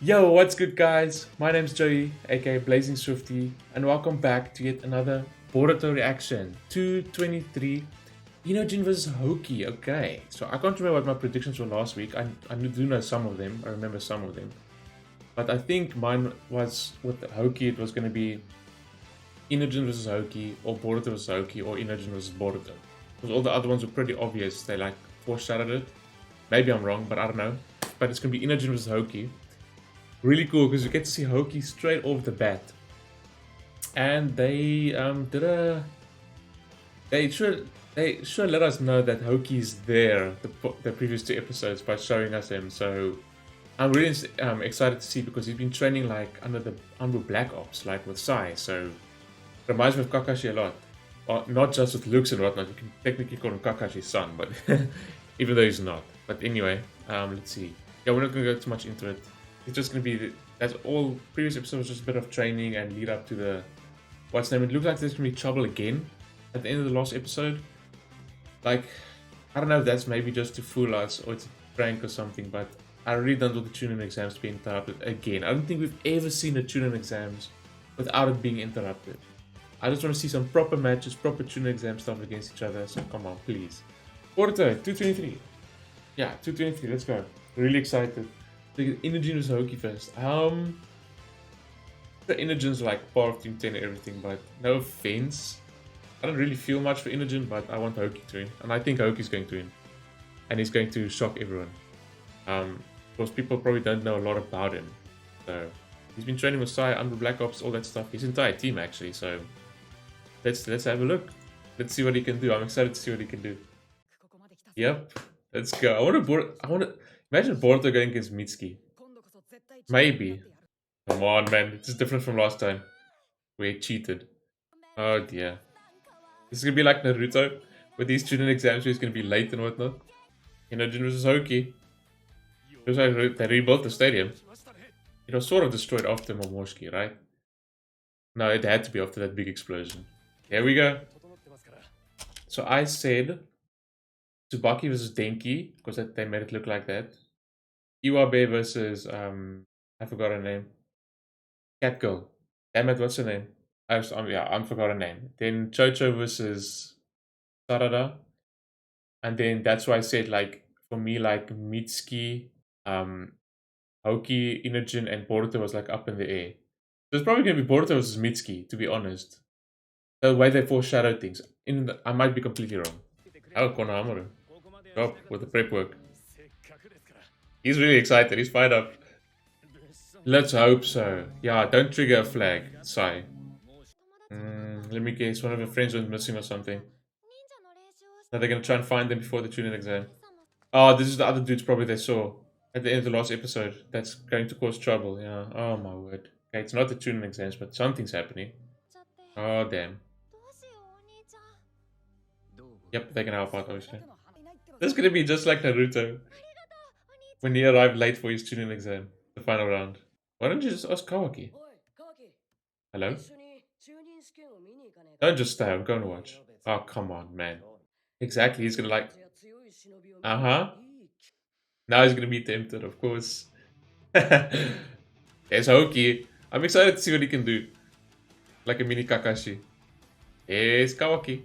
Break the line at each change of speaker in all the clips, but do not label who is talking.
Yo, what's good, guys? My name's Joey, aka Blazing Swifty, and welcome back to yet another Boruto reaction. 223 Inojin vs Houki. Okay, so I can't remember what my predictions were last week. I do know some of them, I remember some of them. But I think mine was with Houki, it was going to be Inojin vs Houki, or Boruto vs Houki, or Inojin vs Boruto. Because all the other ones were pretty obvious, they like foreshadowed it. Maybe I'm wrong, but I don't know. But it's going to be Inojin vs Houki. Really cool because you get to see Houki straight off the bat, and they did a they sure let us know that Houki's there the previous two episodes by showing us him. So I'm really excited to see because he's been training like under Black Ops, like with Sai. So it reminds me of Kakashi a lot. Not just with looks and whatnot. You can technically call him Kakashi's son, but even though he's not. But anyway, let's see. Yeah, we're not gonna go too much into it. It's just gonna be that's all. Previous episode was just a bit of training and lead up to the what's name. It looks like there's gonna be trouble again at the end of the last episode. Like, I don't know if that's maybe just to fool us or it's a prank or something, but I really don't want the tune-in exams to be interrupted again. I don't think we've ever seen the tune-in exams without it being interrupted. I just want to see some proper matches, proper tune-in exam stuff against each other. So come on, please. Boruto 223. Yeah, 223. Let's go. Really excited. The Inojin was Houki first. The Inojin's like part of Team 10 and everything, but no offense. I don't really feel much for Inojin, but I want Houki to win. And I think Houki's going to win. And he's going to shock everyone. Because people probably don't know a lot about him. So he's been training with Sai, under Black Ops, all that stuff. His entire team actually, so let's have a look. Let's see what he can do. I'm excited to see what he can do. Yep. Let's go. I wanna imagine Boruto going against Mitsuki. Maybe. Come on, man. This is different from last time. We cheated. Oh dear. This is gonna be like Naruto with these student exams where he's gonna be late and whatnot. Inojin versus Houki. Looks like they rebuilt the stadium. It was sort of destroyed after Momoshiki, right? No, it had to be after that big explosion. Here we go. So I said Tsubaki versus Denki, because they made it look like that. Iwabe versus I forgot her name. Cat girl. Damn it, what's her name? Yeah, I forgot her name. Then Chocho versus Sarada. And then that's why I said like for me like Mitsuki, Houki, Inojin, and Boruto was like up in the air. So it's probably gonna be Boruto versus Mitsuki, to be honest. The way they foreshadowed things. I might be completely wrong. Oh, Konohamaru. Up with the prep work. He's really excited. He's fired up. Let's hope so. Yeah, don't trigger a flag. Sigh. Let me guess. One of your friends went missing or something. Now they're gonna try and find them before the tuning exam. Oh, this is the other dudes probably they saw at the end of the last episode. That's going to cause trouble. Yeah. Oh my word. Okay, it's not the tuning exams, but something's happening. Oh damn. Yep, they can help out obviously. This is gonna be just like Naruto when he arrived late for his tuning exam, the final round. Why don't you just ask Kawaki? Hello? Don't just stay home, go and watch. Oh, come on, man. Exactly, he's gonna like. Uh huh. Now he's gonna be tempted, of course. There's Houki. I'm excited to see what he can do. Like a mini Kakashi. It's Kawaki.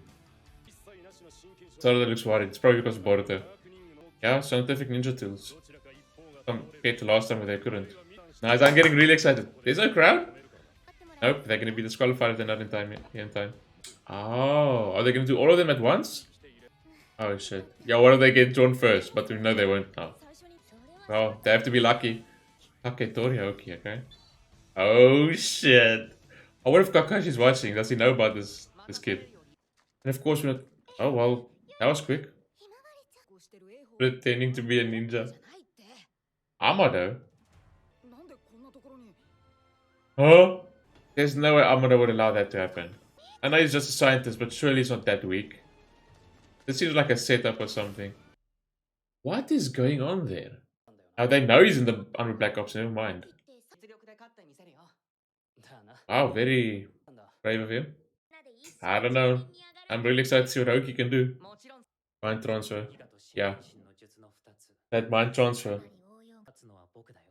Sarada looks worried. It's probably because of Boruto. Yeah, scientific ninja tools. Compared to last time where they couldn't. Nice, I'm getting really excited. There's no crowd? Nope, they're gonna be disqualified if they're not in time. In time. Oh, are they gonna do all of them at once? Oh shit. Yeah, what if they get drawn first? But we know they won't now. Oh, they have to be lucky. Taketori Houki, okay. Oh shit. Oh, what if Kakashi's watching? Does he know about this kid? And of course we're not. Oh well, that was quick. Pretending to be a ninja. Amado? Huh? There's no way Amado would allow that to happen. I know he's just a scientist, but surely he's not that weak. This seems like a setup or something. What is going on there? Oh, they know he's in the under Black Ops, never mind. Wow, very brave of him. I don't know. I'm really excited to see what Houki can do. Mind transfer. Yeah. That mind transfer.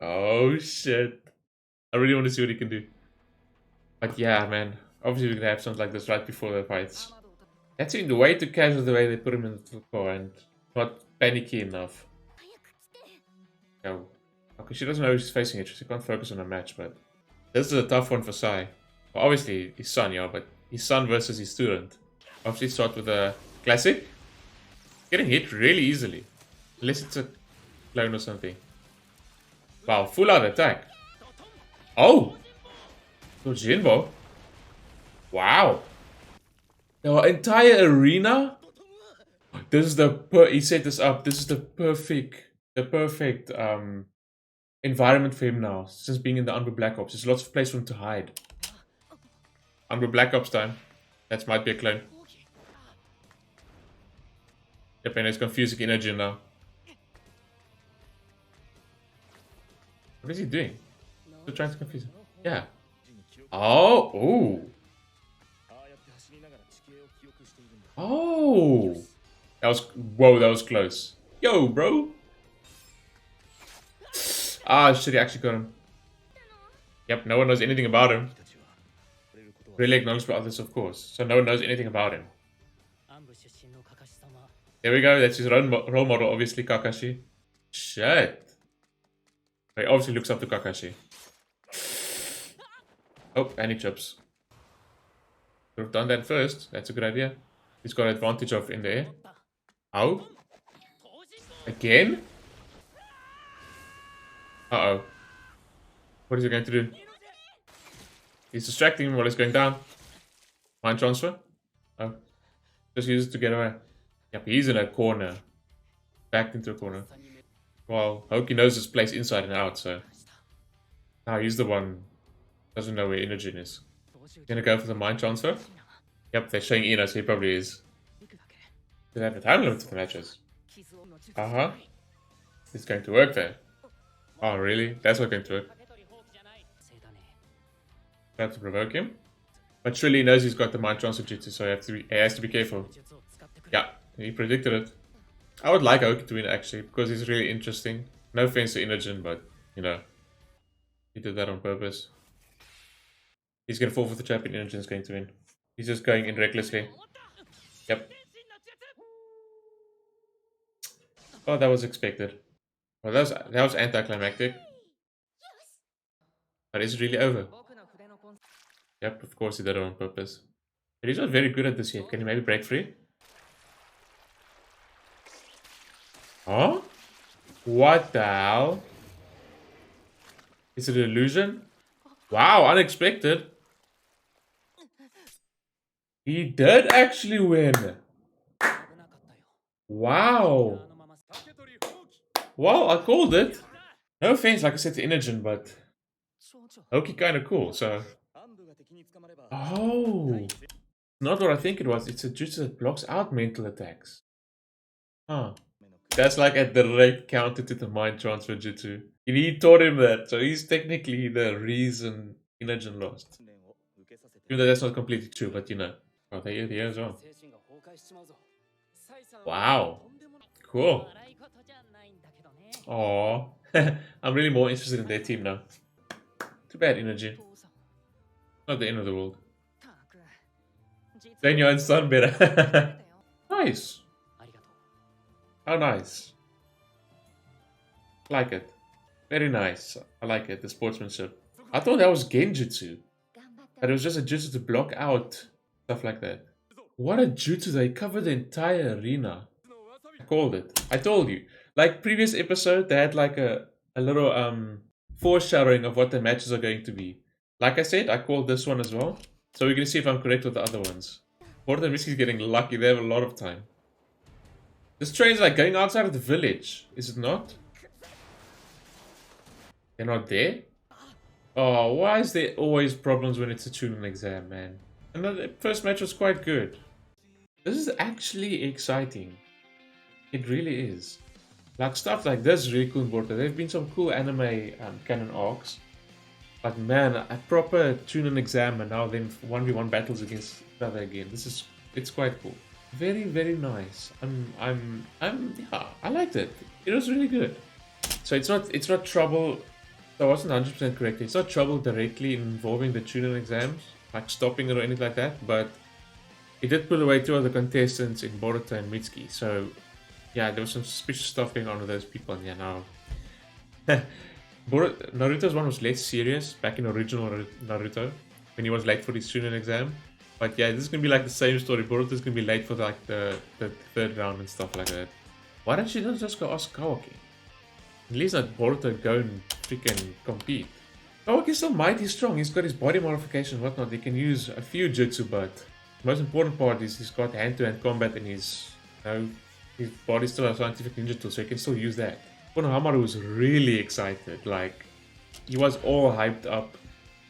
Oh shit. I really want to see what he can do. But yeah, man. Obviously, we're gonna have something like this right before the fights. That seemed way too casual the way they put him in the car and not panicky enough. No. Okay, she doesn't know who she's facing it. She can't focus on a match, but this is a tough one for Sai. Well, obviously, his son, yeah, but his son versus his student. Obviously, start with a classic. Getting hit really easily. Unless it's a clone or something. Wow, full out attack. Oh! Jinbo. Wow. The entire arena? This is he set this up. This is the perfect environment for him now. Since being in the Umber Black Ops. There's lots of place for him to hide. Umber Black Ops time. That might be a clone. Yep, and it's confusing Inojin now. What is he doing? Still trying to confuse him. Yeah. Oh, ooh. Oh. Whoa, that was close. Yo, bro. Ah, shit, he actually got him. Yep, no one knows anything about him. Really acknowledged by others, of course. So no one knows anything about him. There we go, that's his role model, obviously, Kakashi. Shit. He obviously looks up to Kakashi. Oh, and he chips. Could have done that first. That's a good idea. He's got advantage of in the air. Ow. Again? Uh-oh. What is he going to do? He's distracting him while he's going down. Mind transfer? Oh. Just use it to get away. Yep, he's in a corner. Backed into a corner. Well, Houki knows his place inside and out, so... Now he's the one doesn't know where Inojin is. Gonna go for the mind transfer? Yep, they're showing Ino, so he probably is. They have a time limit to the matches. Uh-huh. It's going to work there. Oh, really? That's not going to work. I have to provoke him. But surely he knows he's got the mind transfer jutsu, so he has to be careful. Yeah, he predicted it. I would like Houki to win, actually, because he's really interesting. No offense to Inojin, but, you know, he did that on purpose. He's going to fall for the trap and Inojin's going to win. He's just going in recklessly. Yep. Oh, that was expected. Well, that was anticlimactic. But is it really over? Yep, of course he did it on purpose. But he's not very good at this yet. Can he maybe break free? Huh? What the hell? Is it an illusion? Wow, unexpected. He did actually win. Wow. Well, I called it. No offense, like I said to Inojin, but Houki kind of cool, so... Oh. Not what I think it was. It's a jutsu that blocks out mental attacks. Huh. That's like a direct counter to the mind transfer jutsu. He taught him that, so he's technically the reason Inojin lost. Even though that's not completely true, but you know. Oh, they're here as well. Wow. Cool. Aww. I'm really more interested in their team now. Too bad, Inojin. Not the end of the world. Then your own son better. Nice. How nice. Like it. Very nice. I like it, the sportsmanship. I thought that was genjutsu. But it was just a jutsu to block out stuff like that. What a jutsu, they covered the entire arena. I called it. I told you. Like previous episode, they had like a little foreshadowing of what the matches are going to be. Like I said, I called this one as well. So we're going to see if I'm correct with the other ones. Boruto and Risky's getting lucky, they have a lot of time. This train's like going outside of the village, is it not? They're not there? Oh, why is there always problems when it's a tuning exam, man? And the first match was quite good. This is actually exciting. It really is. Like stuff like this is really cool in Boruto. There have been some cool anime canon arcs. But man, a proper tuning exam and now then 1v1 battles against each other again. It's quite cool. Very, very nice. Yeah, I liked it. It was really good. So it's not trouble. So I wasn't 100% correct. It's not trouble directly involving the tuner exams, like stopping it or anything like that. But it did pull away two of the contestants in Boruto and Mitsuki. So yeah, there was some suspicious stuff going on with those people. And yeah, now Naruto's one was less serious back in original Naruto when he was late for his tuner exam. But yeah, this is gonna be like the same story. Boruto's gonna be late for like the third round and stuff like that. Why don't you just go ask Kawaki? At least let Boruto go and freaking compete. Kawaki's still mighty strong. He's got his body modification and whatnot. He can use a few jutsu, but the most important part is he's got hand-to-hand combat and his body's still a scientific ninja tool, so he can still use that. Konohamaru was really excited. Like, he was all hyped up.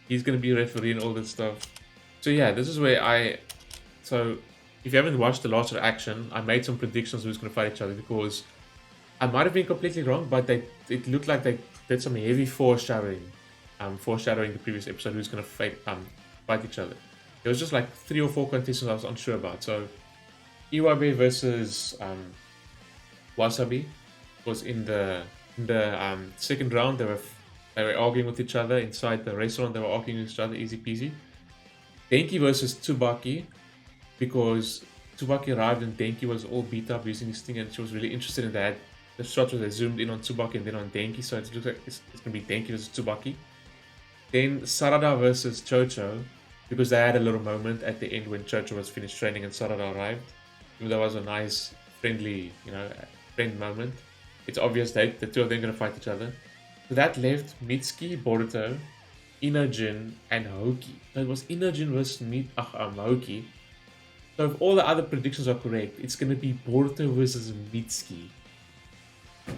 He's gonna be referee and all this stuff. So yeah, this is where so if you haven't watched the last reaction, I made some predictions who's gonna fight each other because I might have been completely wrong, but it looked like they did some heavy foreshadowing the previous episode who's gonna fight each other. There was just like 3 or 4 contestants I was unsure about. So Iwabe versus Wasabi was in the second round. They were arguing with each other inside the restaurant. They were arguing with each other, easy peasy. Denki versus Tsubaki, because Tsubaki arrived and Denki was all beat up using his thing, and she was really interested in that. The shot was they zoomed in on Tsubaki and then on Denki, so it looks like it's gonna be Denki versus Tsubaki. Then Sarada versus Chocho, because they had a little moment at the end when Chocho was finished training and Sarada arrived. That was a nice, friendly, friend moment. It's obvious that the two of them are gonna fight each other. So that left Mitsuki, Boruto, Inojin, and Houki. So it was Inojin versus Houki. So if all the other predictions are correct, it's gonna be Boruto versus Mitsuki.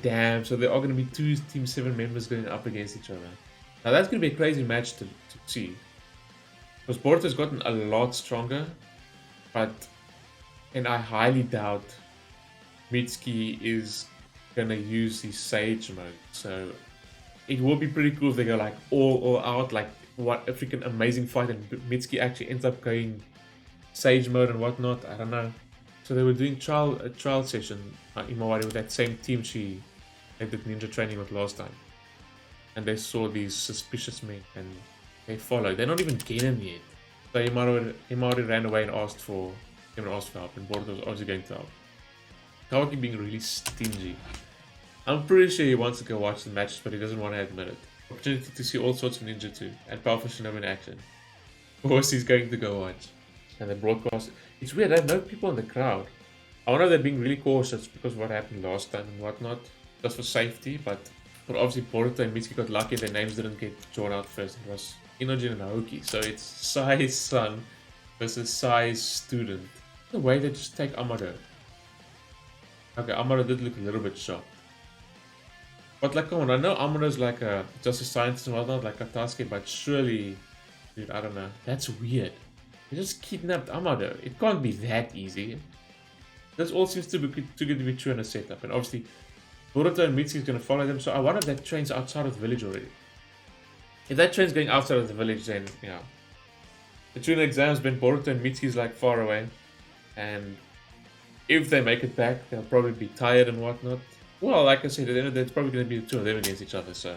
Damn, so there are gonna be 2 Team 7 members going up against each other. Now that's gonna be a crazy match to see. Because Boruto's gotten a lot stronger, and I highly doubt Mitsuki is gonna use his Sage mode. So it will be pretty cool if they go like all out, like what a freaking amazing fight, and Mitsuki actually ends up going Sage mode and whatnot. I don't know. So they were doing a trial session Imawari with that same team she did ninja training with last time, and they saw these suspicious men and they followed. They're not even Genin yet. So Imawari ran away and asked for help, and Boruto was obviously going to help. Kawaki being really stingy. I'm pretty sure he wants to go watch the matches, but he doesn't want to admit it. Opportunity to see all sorts of ninjutsu and powerful shinobi in action. Of course he's going to go watch. And they broadcast. It's weird, I have no people in the crowd. I wonder if they're being really cautious because of what happened last time and whatnot. Just for safety, but obviously Boruto and Mitsuki got lucky, their names didn't get drawn out first. It was Inojin and Houki. So it's Sai's son versus Sai's student. The way they just take Amado. Okay, Amado did look a little bit shocked. But like, come on, I know Amado's like just a scientist and whatnot, like Katasuke, but surely, dude, I don't know. That's weird. They just kidnapped Amado. It can't be that easy. This all seems too good to be true in a setup, and obviously Boruto and Mitsuki is going to follow them, so I wonder if that train's outside of the village already. If that train's going outside of the village, then, yeah. The tuner exams been Boruto and Mitsuki's like far away, and if they make it back, they'll probably be tired and whatnot. Well, like I said, at the end of the day, it's probably going to be the two of them against each other, so.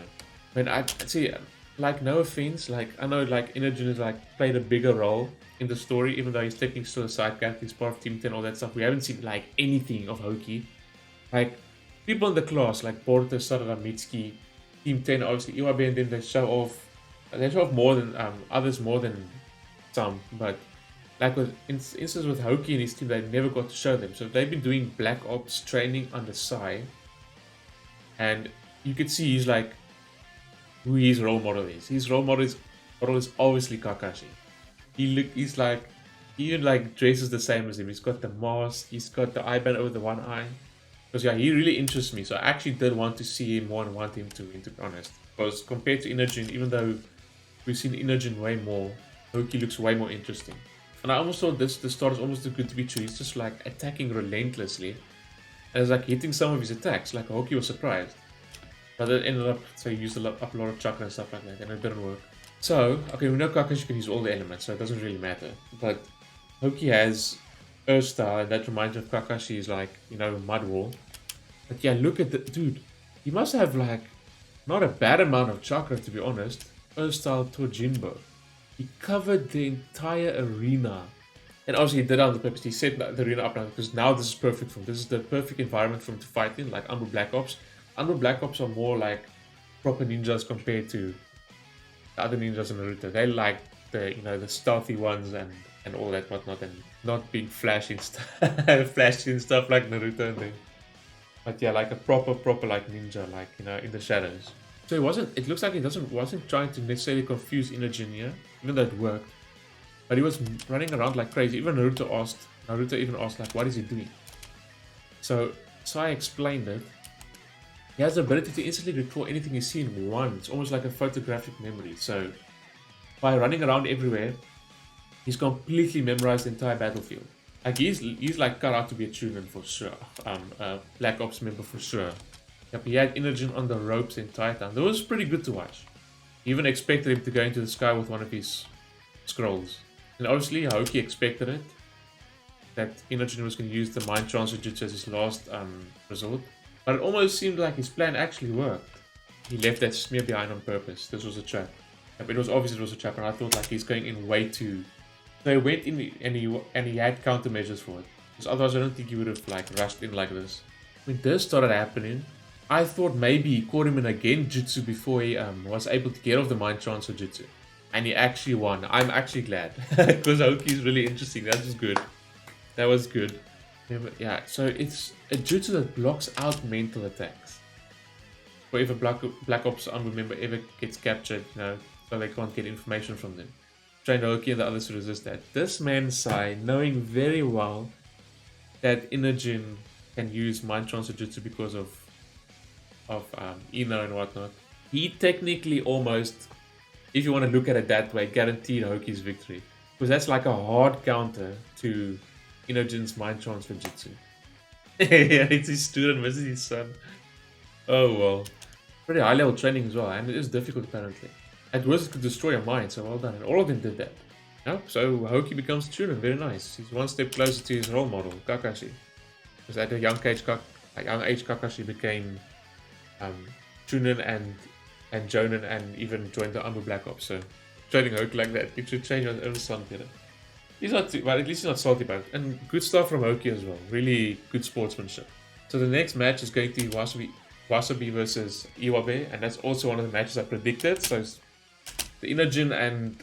I mean, I see, like, no offense, like, I know, like, Inojin has, like, played a bigger role in the story, even though he's technically still a side character, he's part of Team 10, all that stuff. We haven't seen, like, anything of Houki. Like, people in the class, like Boruto, Sarada, Mitsuki, Team 10, obviously, Iwabe, and then they show off more than, others more than some, but, like, with instance with Houki and his team, they never got to show them. So they've been doing Black Ops training under Sai, and you could see he's, like, who his role model is. His role model is obviously Kakashi. He's like, he even like dresses the same as him. He's got the mask, he's got the eye band over the one eye. Because yeah, he really interests me. So I actually did want to see him more and want him to win, to be honest. Because compared to Inojin, even though we've seen Inojin way more, Houki looks way more interesting. And I almost thought the start is almost too good to be true. He's just like attacking relentlessly. And it's like hitting some of his attacks. Like Houki was surprised. But it ended up, so he used up a lot of chakra and stuff like that, and it didn't work. So, okay, we know Kakashi can use all the elements, so it doesn't really matter. But Houki has Earth Style, and that reminds me of Kakashi's, like, Mud Wall. But yeah, look at the... Dude, He must have like not a bad amount of chakra, to be honest. Earth style Tojinbo. He covered the entire arena. And obviously he did it on the purpose. He set the arena up now because now this is perfect for him. This is the perfect environment for him to fight in, like Umbro Black Ops. Umbro Black Ops are more like proper ninjas compared to the other ninjas in Naruto. They like the the stealthy ones and all that whatnot, and not being flashy and flashy and stuff like Naruto and them. But yeah, like a proper like ninja, like in the shadows. So he wasn't. It looks like he wasn't trying to necessarily confuse Inojin here, even though it worked. But he was running around like crazy. Even Naruto even asked like, what is he doing? So I explained it. He has the ability to instantly recall anything he's seen once. It's almost like a photographic memory. So by running around everywhere, he's completely memorized the entire battlefield. Like he's like cut out to be a Chunin for sure. Black Ops member for sure. Yep, he had Inojin on the ropes the entire time. That was pretty good to watch. He even expected him to go into the sky with one of his scrolls. And obviously Houki expected it. That Inojin was going to use the mind transfer jutsu as his last resort. But it almost seemed like his plan actually worked. He left that smear behind on purpose. This was a trap. Yep, it was a trap, and I thought like he's going in way too. So he went in and he had countermeasures for it. Because otherwise I don't think he would have like rushed in like this. When this started happening, I thought maybe he caught him in a genjutsu before he was able to get off the mind transfer jutsu. And he actually won. I'm actually glad. Because Houki is really interesting. That was good. That was good. Yeah, so it's a jutsu that blocks out mental attacks. Or if a Black Ops member ever gets captured, so they can't get information from them. Train Houki and the others to resist that. This man Sai, knowing very well that Inojin can use mind transfer jutsu because of Ino and whatnot, he technically almost, if you want to look at it that way, guaranteed Houki's victory. Because that's like a hard counter to Inojin's mind transfer jutsu. Yeah, it's his student versus his son. Oh well. Pretty high level training as well, and it is difficult apparently. At worst it could destroy your mind, so well done. And all of them did that. Yep, so Houki becomes Chunin, very nice. He's one step closer to his role model, Kakashi. Because at a young age Kakashi became Chunin and Jonin and even joined the Umbro Black Ops. So training Houki like that, it should change on own son, He's not too, well, at least he's not salty about it. And good stuff from Houki as well. Really good sportsmanship. So the next match is going to be Wasabi versus Iwabe, and that's also one of the matches I predicted. So the Inojin and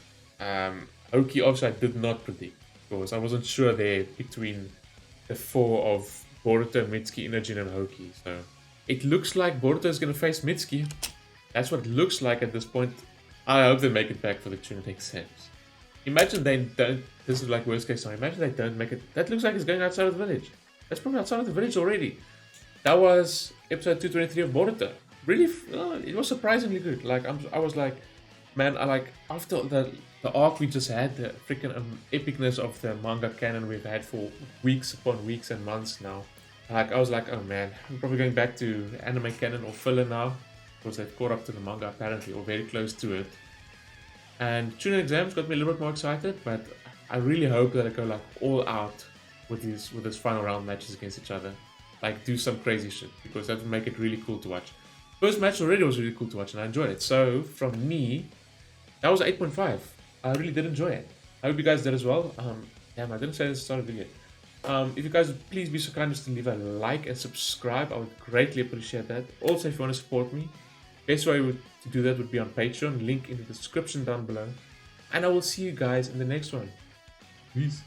Houki obviously I did not predict, because I wasn't sure there between the four of Boruto, Mitsuki, Inojin, and Houki. So it looks like Boruto is going to face Mitsuki. That's what it looks like at this point. I hope they make it back for the Chunin exams. Imagine they don't. This is like worst case scenario. Imagine they don't make it. That looks like it's going outside of the village. That's probably outside of the village already. That was episode 223 of Boruto. Really, it was surprisingly good. Like I was like, man, I like after the arc we just had, the freaking epicness of the manga canon we've had for weeks upon weeks and months now. Like I was like, oh man, I'm probably going back to anime canon or filler now, because they've caught up to the manga apparently, or very close to it. And Chunin exams got me a little bit more excited, but I really hope that I go like all out with this final round matches against each other. Like do some crazy shit, because that would make it really cool to watch. First match already was really cool to watch and I enjoyed it. So from me, that was 8.5. I really did enjoy it. I hope you guys did as well. Damn, I didn't say this at the start of the video. If you guys would please be so kind as to leave a like and subscribe, I would greatly appreciate that. Also, if you want to support me, best way to do that would be on Patreon, link in the description down below. And I will see you guys in the next one. Peace.